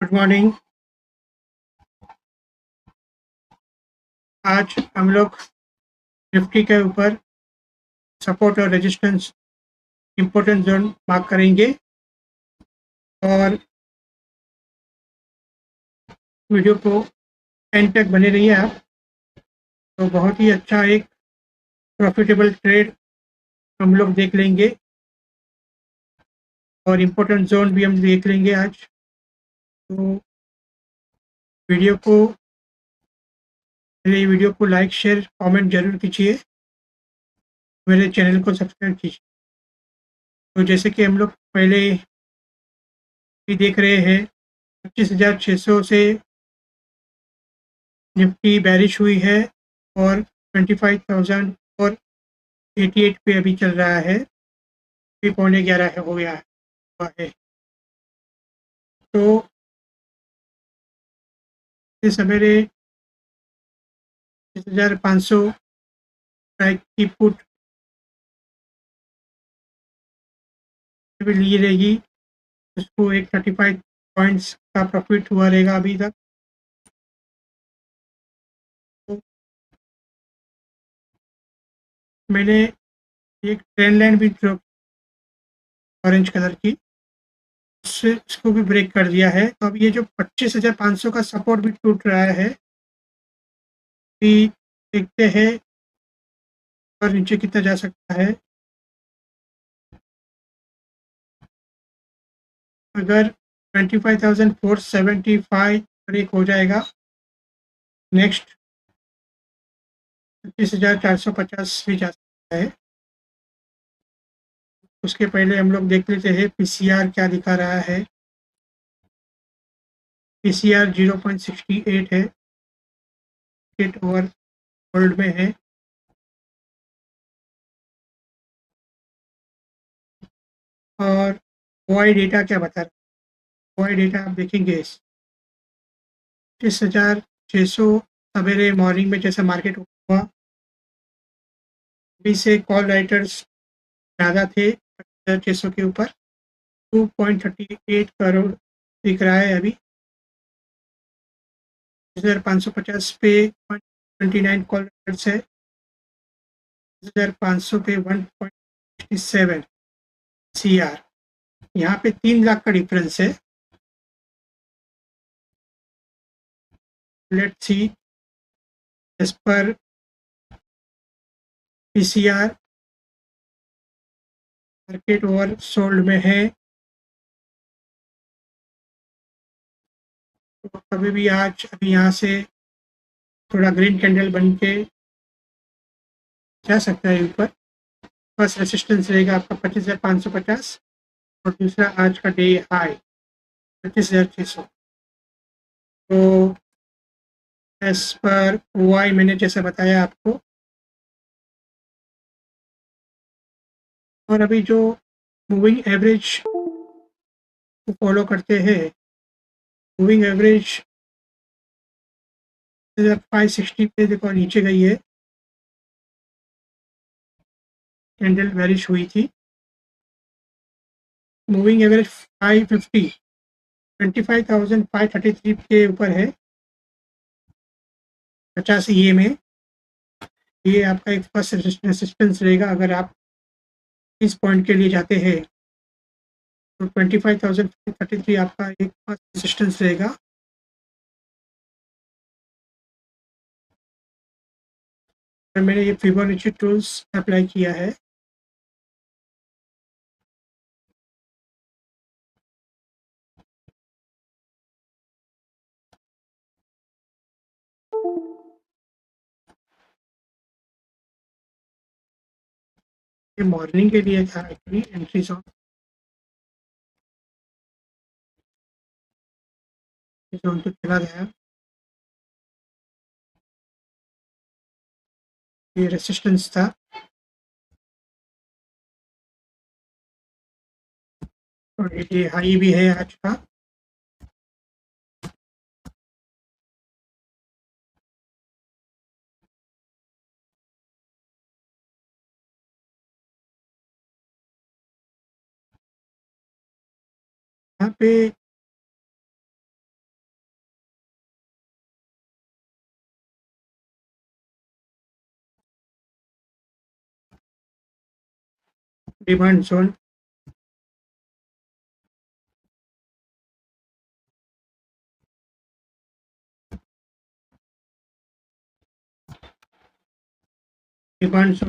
Good morning. आज हम लोग निफ्टी के ऊपर सपोर्ट और रेजिस्टेंस इम्पोर्टेंट जोन मार्क करेंगे और वीडियो को एंड तक बने रहिए आप। तो बहुत ही अच्छा एक प्रॉफिटेबल ट्रेड हम लोग देख लेंगे और इम्पोर्टेंट जोन भी हम देख लेंगे आज। तो वीडियो को मेरे वीडियो को लाइक शेयर कमेंट जरूर कीजिए, मेरे चैनल को सब्सक्राइब कीजिए। तो जैसे कि हम लोग पहले भी देख रहे हैं 25,600 से निफ्टी बैरिश हुई है और 25,000 और 88 पे अभी चल रहा है, अभी 11:15 हो गया हुआ है। तो इस सवेरे 6,500 की पुट भी ली रहेगी, उसको एक 35 पॉइंट्स का प्रॉफिट हुआ रहेगा अभी तक। तो मैंने एक ट्रेंड लाइन भी ड्रॉ ऑरेंज कलर की, उससे इसको भी ब्रेक कर दिया है। तो अब ये जो 25,500 का सपोर्ट भी टूट रहा है, कि देखते हैं और नीचे कितना जा सकता है। अगर 25,475 ब्रेक हो जाएगा, नेक्स्ट 25,450 भी जा सकता है। उसके पहले हम लोग देख लेते हैं पीसीआर क्या दिखा रहा है। पीसीआर 0.68 है, मार्केट ओवर होल्ड में है। और ओआई डेटा क्या बता रहा है, ओआई डेटा आप देखेंगे 25,600 सवेरे मॉर्निंग में जैसे मार्केट हुआ, अभी से कॉल राइटर्स ज़्यादा थे 25,600 के ऊपर। 2.38 करोड़ दिख रहा है अभी। 550 पे 129 कॉल राइटर्स है, 500 पे 1.67 सीआर। यहाँ पे 3 लाख का डिफरेंस है। लेट्स सी एज पर पीसीआर मार्केट ओवर सोल्ड में है। तो कभी भी आज अभी यहाँ से थोड़ा ग्रीन कैंडल बन के जा सकता है ऊपर। फर्स्ट रेसिस्टेंस रहेगा आपका 25,550 और दूसरा आज का डे हाई 25,600। तो एज पर वाई मैंने जैसे बताया आपको। और अभी जो मूविंग एवरेज को फॉलो करते हैं, मूविंग एवरेज 560 पे देखो नीचे गई है, कैंडल बेरिश हुई थी। मूविंग एवरेज 550 25,533 के ऊपर है 50 ईए में। ये आपका एक फर्स्ट रेसिस्टेंस रहेगा। अगर आप इस पॉइंट के लिए जाते हैं तो 25,533 आपका एक फर्स्ट रेसिस्टेंस रहेगा। और मैंने ये फिबोनाची टूल्स अप्लाई किया है। ये मॉर्निंग के लिए था एक्चुअली, एंट्री जोन जोन तो चला गया। ये रेसिस्टेंस था। और ये हाई भी है आज का। यहाँ पे डिमांड जोन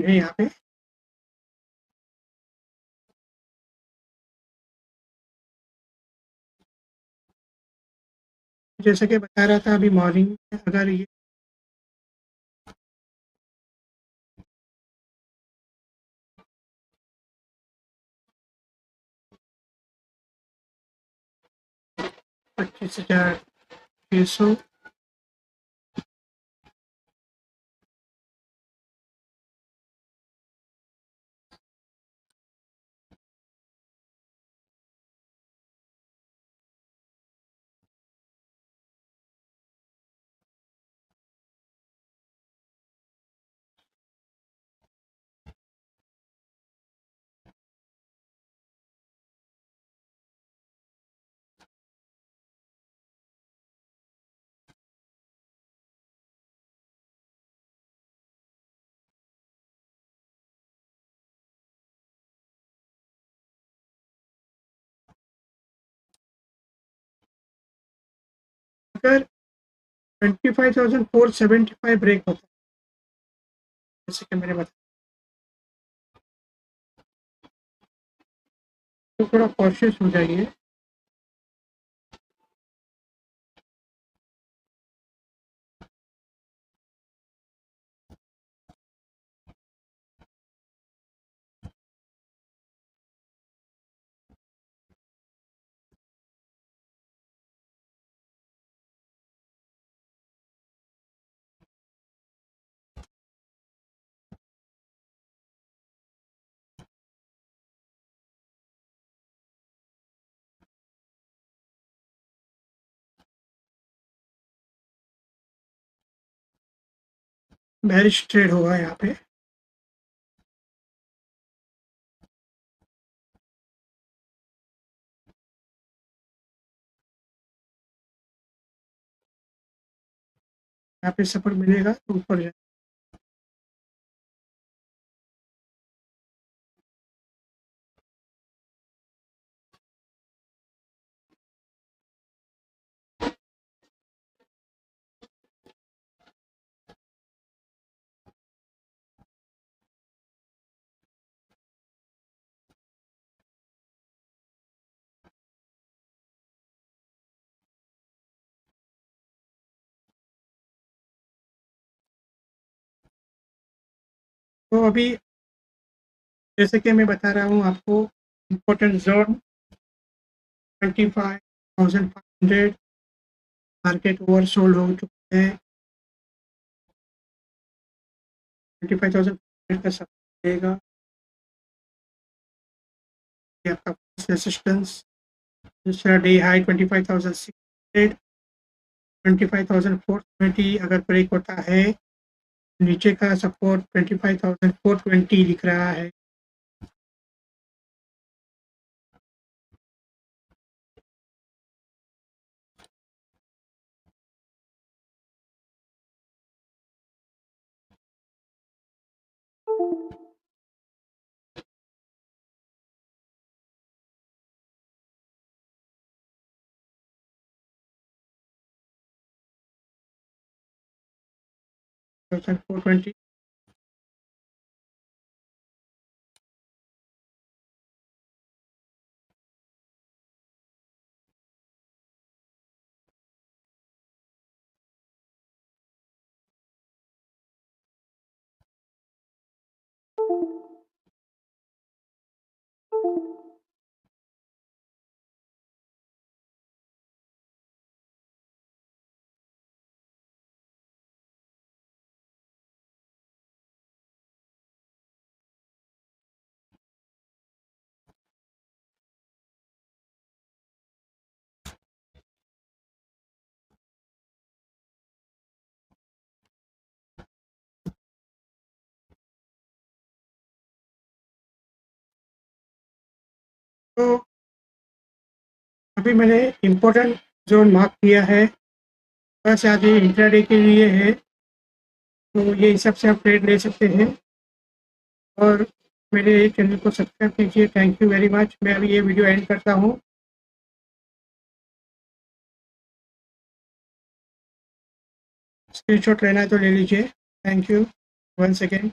है यहाँ पे। जैसे कि बता रहा था अभी मॉर्निंग में अगर ये $25,600 अगर 25,475 ब्रेक होता है, जैसे कि मैंने बताया, तो थोड़ा कॉशियस हो जाइए। बेरिश ट्रेड हुआ यहाँ पे। यहाँ पे सपोर्ट मिलेगा तो ऊपर जाए। तो अभी जैसे कि मैं बता रहा हूँ आपको, इम्पोर्टेंट जोन 25,500 मार्केट ओवरसोल्ड हो चुका है। 25,500 का सपोर्ट देगा। ये आपका फर्स्ट रेजिस्टेंस। दूसरा डे हाई 25,600, 25,420 अगर ब्रेक होता है। नीचे का सपोर्ट 25,420 दिख रहा है। Thousand 420। तो अभी मैंने इम्पोर्टेंट जोन मार्क किया है, बस आज ये इंट्राडे के लिए है, तो ये हिसाब से आप ट्रेड ले सकते हैं। और मेरे चैनल को सब्सक्राइब कीजिए। Thank you very much. मैं अभी ये वीडियो एंड करता हूँ। स्क्रीनशॉट लेना है तो ले लीजिए। Thank you once again.